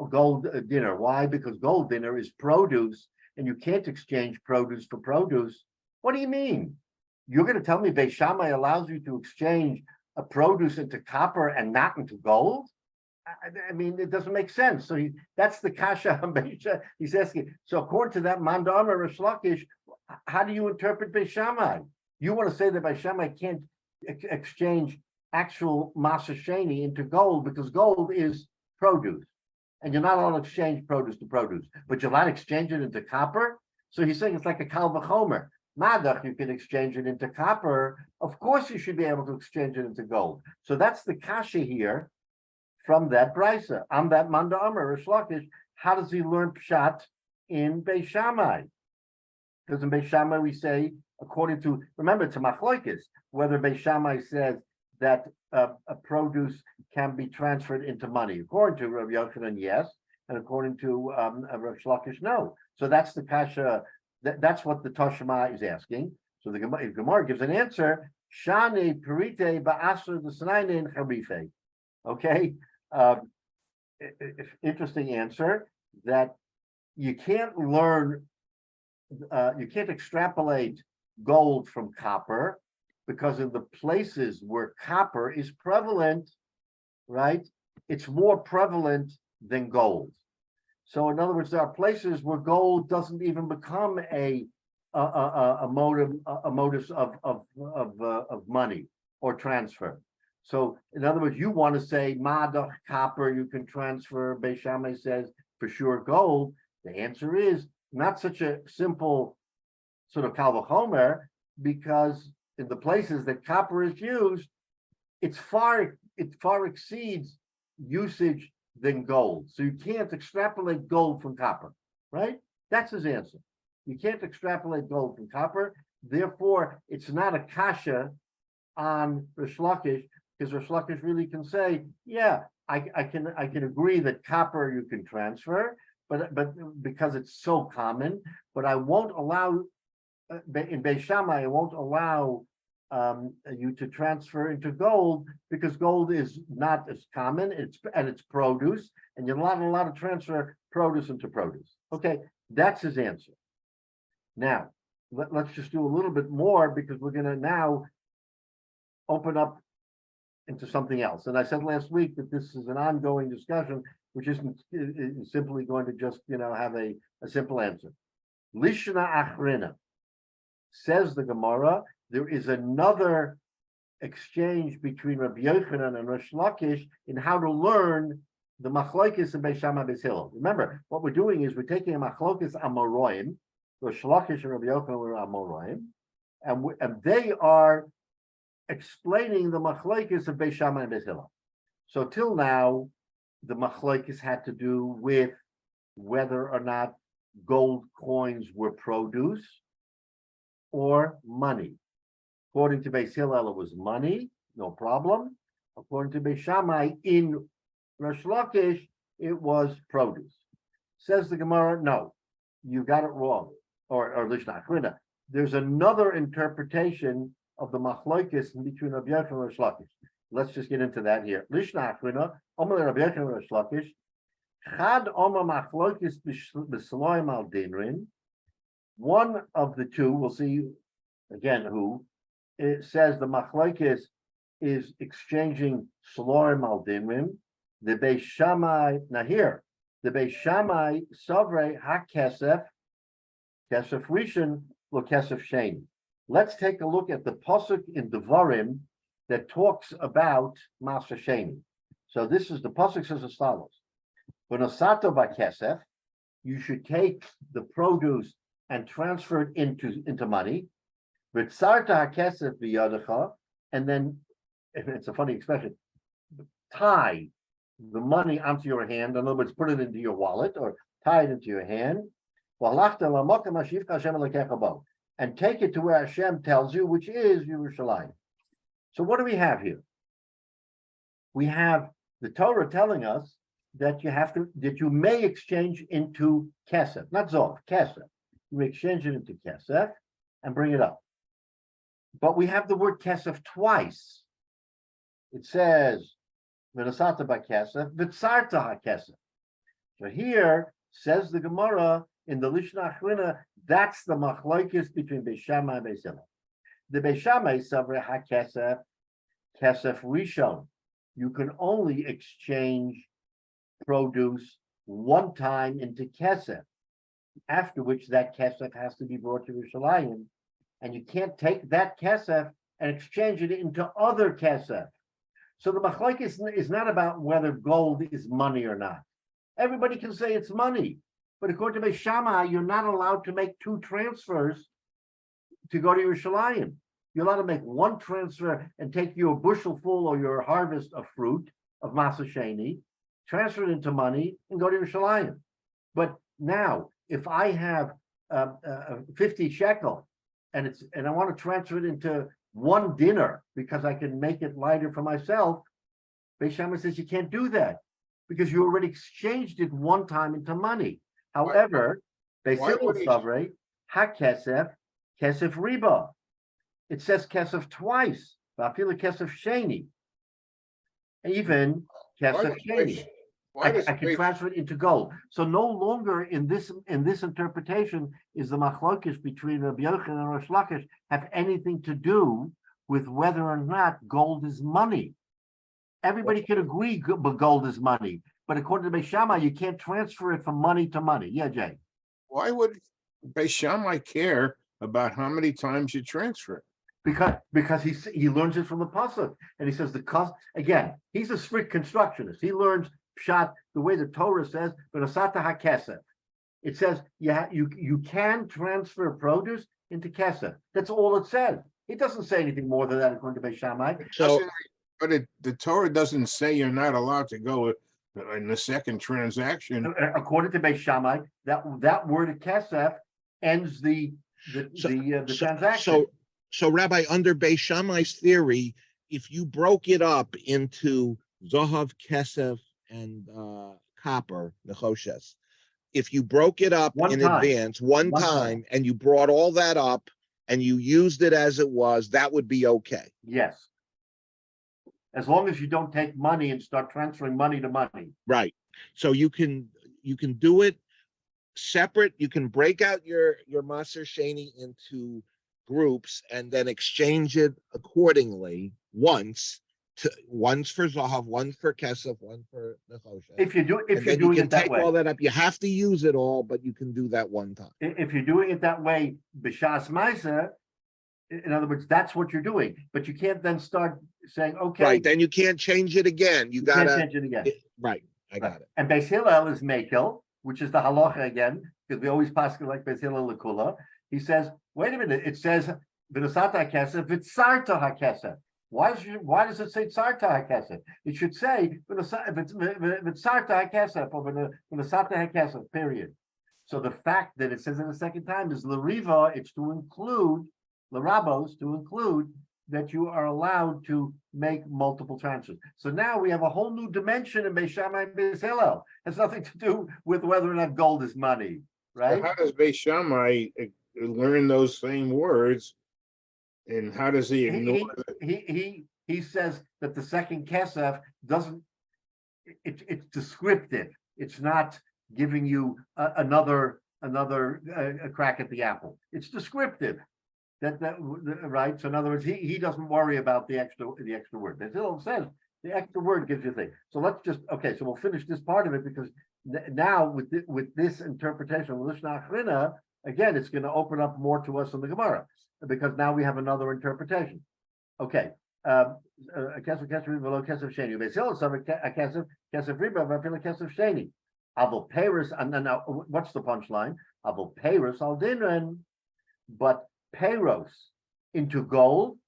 gold dinner. Why? Because gold dinner is produce, and you can't exchange produce for produce. What do you mean? You're going to tell me Beis Shammai allows you to exchange a produce into copper and not into gold? I mean, it doesn't make sense. So that's the kasha on Beis Shammai. He's asking. So according to that Manda Omer Rish Lakish, how do you interpret Beis Shammai? You want to say that Beis Shammai can't exchange actual Masa Sheni into gold because gold is produce, and you're not allowed to exchange produce to produce, but you're allowed to exchange it into copper. So he's saying it's like a kal v'chomer. Madach, you can exchange it into copper. Of course, you should be able to exchange it into gold. So that's the kasha here from that brisa. On that Manda Omer, Rish Lakish, how does he learn pshat in Beis Shammai? Because in Beis Shammai we say, according to, remember, it's a machloikis, whether Beis Shammai says that a produce can be transferred into money. According to Rabbi Yochanan, yes, and according to Rish Lakish, no. So that's the kasha. That's what the Toshma is asking. So the Gemara gives an answer. Shane perite ba'asr d'snainin charife. Okay, interesting answer. That you can't learn, you can't extrapolate gold from copper, because in the places where copper is prevalent, right, it's more prevalent than gold. So in other words, there are places where gold doesn't even become a modus of money or transfer. So in other words, you want to say madach copper you can transfer. Beis Shammai says for sure gold. The answer is not such a simple sort of kal v'chomer, because in the places that copper is used, it far exceeds usage than gold. So you can't extrapolate gold from copper, right? That's his answer. You can't extrapolate gold from copper. Therefore, it's not a kasha on Rish Lakish, because Rish Lakish really can say, yeah, I can agree that copper you can transfer, but because it's so common, but I won't allow in Beis Shammai, I won't allow you to transfer into gold, because gold is not as common. It's produce, and you're not allowed to transfer produce into produce. Okay, that's his answer. Now let's just do a little bit more, because we're going to now open up into something else. And I said last week that this is an ongoing discussion, which isn't simply going to just have a simple answer. Lishna achrina, says the Gemara, there is another exchange between Rabbi Yochanan and Rish Lakish in how to learn the machlokes in Beis Shammai Beis Hillel. Remember, what we're doing is we're taking a machlokes Amoraim. Rish Lakish and Rabbi Yochanan were Amoraim, and they are explaining the machlokes of Beis Shammai and Beis Hillel. So till now, the machlokes had to do with whether or not gold coins were produce or money. According to Beis Hillel, it was money, no problem. According to Beis Shammai, in Rosh Lakish, it was produce. Says the Gemara, no, you got it wrong. Or Lishna Achrina. There's another interpretation of the machlokes in between Rabbi Hyatt and Rosh Lakish. Let's just get into that here. Lishna Achrina, Omer Rabbi Hyatt and Rosh Lakish, Chad Omer machlokes b'sloim al dinrin. One of the two, we'll see again who, it says the machlokes is exchanging sloim al dinrin. The Beis Shammai, now here, the Beis Shammai Sovrei HaKesef, Kesef Rishon, or Kesef Sheni. Let's take a look at the pasuk in Devarim that talks about Masa Sheni. So this is the pasuk says as follows: V'nosato ba'kesef, you should take the produce and transfer it into money. V'tzarta hakesef b'yadecha, and then it's a funny expression, tie the money onto your hand. In other words, put it into your wallet or tie it into your hand. And take it to where Hashem tells you, which is Yerushalayim. So what do we have here? We have the Torah telling us that you may exchange into kesef, not zov, kesef. You may exchange it into kesef and bring it up. But we have the word kesef twice. It says v'nasata ba'kesef, v'tzarta ha'kesef. So here says the Gemara in the Lishna Achrina, that's the machlokes between Beis Shammai and Beis Hillel. The Beis Shammai Sovrei HaKesef, Kesef Rishon. You can only exchange produce one time into Kesef, after which that Kesef has to be brought to Yerushalayim, and you can't take that Kesef and exchange it into other Kesef. So the machlokes is not about whether gold is money or not. Everybody can say it's money. But according to Beis Shammai, you're not allowed to make two transfers to go to Yerushalayim. You're allowed to make one transfer and take your bushel full or your harvest of fruit, of Masa Sheni, transfer it into money, and go to Yerushalayim. But now, if I have 50 shekel and I want to transfer it into one dinner because I can make it lighter for myself, Beis Shammai says you can't do that because you already exchanged it one time into money. However, Beis Hillel Sovrei HaKesef, Kesef Riba. It says Kesef twice. Va'afilu Kesef Sheni. Even Kesef Sheni. I can transfer it into gold. So no longer in this interpretation is the machlokes between Rabbi Yochanan and Rosh Lakish have anything to do with whether or not gold is money. Everybody can agree gold is money. But according to Beis Shammai, you can't transfer it from money to money. Yeah, Jay. Why would Beis Shammai care about how many times you transfer it? Because he learns it from the pasuk, and he says the cost again. He's a strict constructionist. He learns pshat the way the Torah says, but asata hakesef. It says you can transfer produce into kesef. That's all it says. It doesn't say anything more than that according to Beis Shammai. So, The Torah doesn't say you're not allowed to go in the second transaction. According to Beis Shammai, that word kesef ends the transaction. So Rabbi, under Beis Shammai's theory, if you broke it up into Zohav, Kesef, and copper, Nechoshes, if you broke it up in advance one time and you brought all that up and you used it as it was, that would be okay. Yes. As long as you don't take money and start transferring money to money. Right. So you can do it separate. You can break out your Maser Sheni into groups and then exchange it accordingly once for Zahav, one for Kesef, one for Nechoshes. If you're doing it that way. You can take all that up. You have to use it all, but you can do that one time. If you're doing it that way, B'shas Ma'aser, in other words, that's what you're doing. But you can't then start saying, okay. Right, then you can't change it again. You gotta can't change it again. Right, I got it. And Beis Hillel is Mekel, which is the halacha again, because we always pass like Beis Hillel L'Kula. He says, wait a minute, it says V'nosata HaKesef, V'tzarta HaKesef. Why does it say Tzarta HaKesef? It should say V'tzarta HaKesef or V'nosata HaKesef, period. So the fact that it says it a second time is l'riva, it's to include, l'rabos, to include that you are allowed to make multiple transfers. So now we have a whole new dimension in Beis Shammai and Beis Hillel. Has nothing to do with whether or not gold is money, So right? how does Beis Shammai learn those same words? And how does he ignore He says that the second kesef doesn't, it's descriptive. It's not giving you another crack at the apple. It's descriptive. Right. So in other words, he doesn't worry about the extra word. That's all it says. The extra word gives you a thing. So let's just so we'll finish this part of it, because now with this interpretation of Lishna Achrina, again, it's going to open up more to us in the Gemara, because now we have another interpretation. Okay. Kesef sheni. Kesef riba, kesef sheni. Avol Paris, and then now what's the punchline? Avol Paris al dinren, but Peros into gold.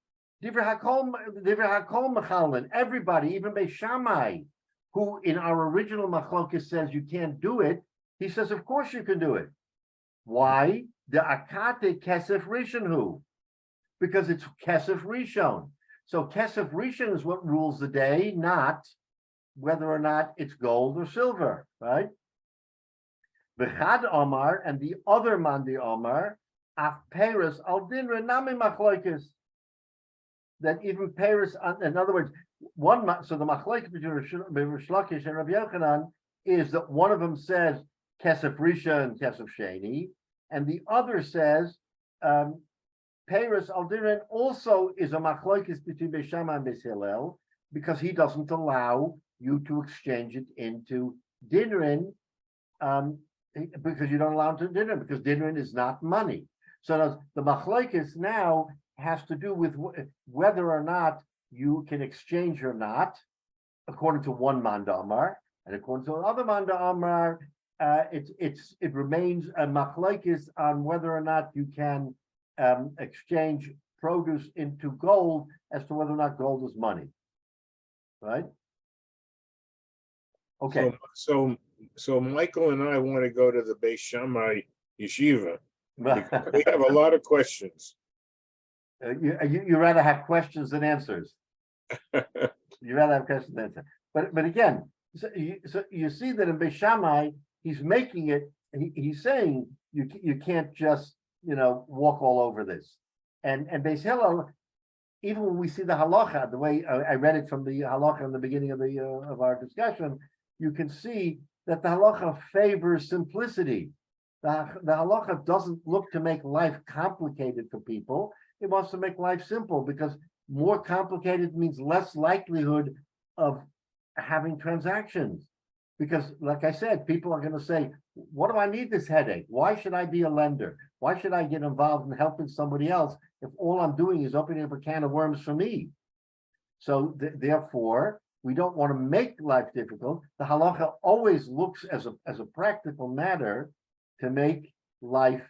Divrei hakol mechalin. Everybody, even Beis Shammai, who in our original machlokes says you can't do it, he says of course you can do it. Why? The akate kesef rishon hu, because it's kesef rishon. So kesef rishon is what rules the day, not whether or not it's gold or silver, right? V'chad Omar, and the other Mandi Omar, af Paris al dinra nami machloikis. That even Paris, in other words, so the machloikis between Rish Lakish and Rabbi Yochanan is that one of them says kesef rishon and kesef sheni, and the other says Paris al dinra also is a machloikis between Beis Shammai and Beis Hillel, because he doesn't allow you to exchange it into dinrin, because you don't allow it to dinrin, because dinrin is not money. So the machlokes now has to do with whether or not you can exchange or not, according to one Manda Amar, and according to another Manda Amar, it remains a machlokes on whether or not you can exchange produce into gold, as to whether or not gold is money, right? Okay. So Michael and I want to go to the Beis Shammai yeshiva. We have a lot of questions. You rather have questions than answers. You rather have questions than answers. But again, so you see that in Beis Shammai, he's making it. He's saying you can't just walk all over this. And Beis Hillel, even when we see the halacha, the way I read it from the halacha in the beginning of our discussion, you can see that the halacha favors simplicity. The halacha doesn't look to make life complicated for people. It wants to make life simple, because more complicated means less likelihood of having transactions. Because, like I said, people are going to say, what do I need this headache? Why should I be a lender? Why should I get involved in helping somebody else if all I'm doing is opening up a can of worms for me? So therefore, we don't want to make life difficult. The halacha always looks as a practical matter to make life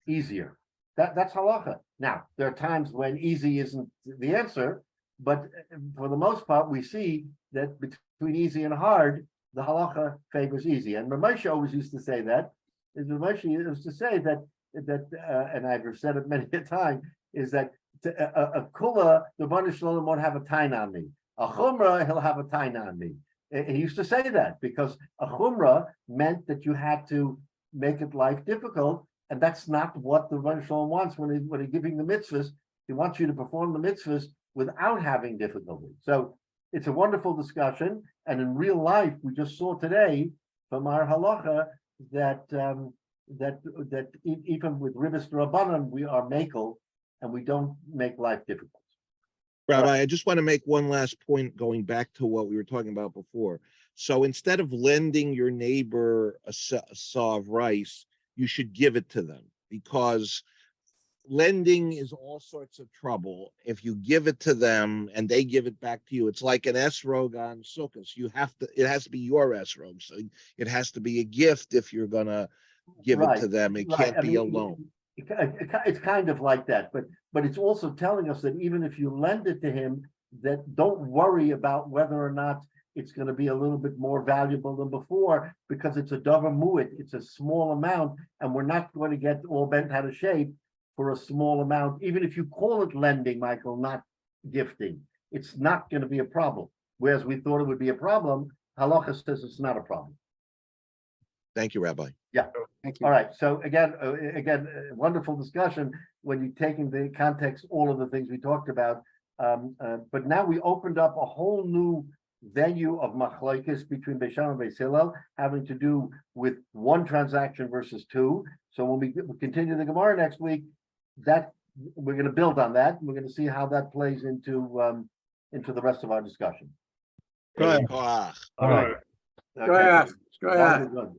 easier. That's halacha. Now, there are times when easy isn't the answer, but for the most part, we see that between easy and hard, the halacha favors easy. And Ramesh always used to say that. Ramesh used to say that, and I've said it many a time, is that a kula, the Rebbeinu Shalom won't have a taina on me. A chumrah, he'll have a taina on me. He used to say that because a chumrah meant that you had to make it life difficult, and that's not what the Rebbeinu Shalom wants when he's giving the mitzvahs. He wants you to perform the mitzvahs without having difficulty. So it's a wonderful discussion, and in real life, we just saw today from our halacha that even with Ribis Rabbanan, we are makel, and we don't make life difficult. Rabbi, I just want to make one last point going back to what we were talking about before. So instead of lending your neighbor a saw of rice, you should give it to them, because lending is all sorts of trouble. If you give it to them and they give it back to you, it's like an esrog on Sukkot. It has to be your esrog. So it has to be a gift if you're gonna give it to them. It can't be a loan. It's kind of like that, but it's also telling us that even if you lend it to him, that don't worry about whether or not it's going to be a little bit more valuable than before because it's a davar mu'it. It's a small amount, and we're not going to get all bent out of shape for a small amount. Even if you call it lending, Michael, not gifting, it's not going to be a problem. Whereas we thought it would be a problem, halacha says it's not a problem. Thank you, Rabbi. Thank you. All right. So again, wonderful discussion when you take into context all of the things we talked about. But now we opened up a whole new venue of machlokes between Beis Shammai and Beis Hillel, having to do with one transaction versus two. So when we continue the Gemara next week, that we're going to build on that. We're going to see how that plays into the rest of our discussion. Good. All right. Go ahead. Go ahead. Wonderful.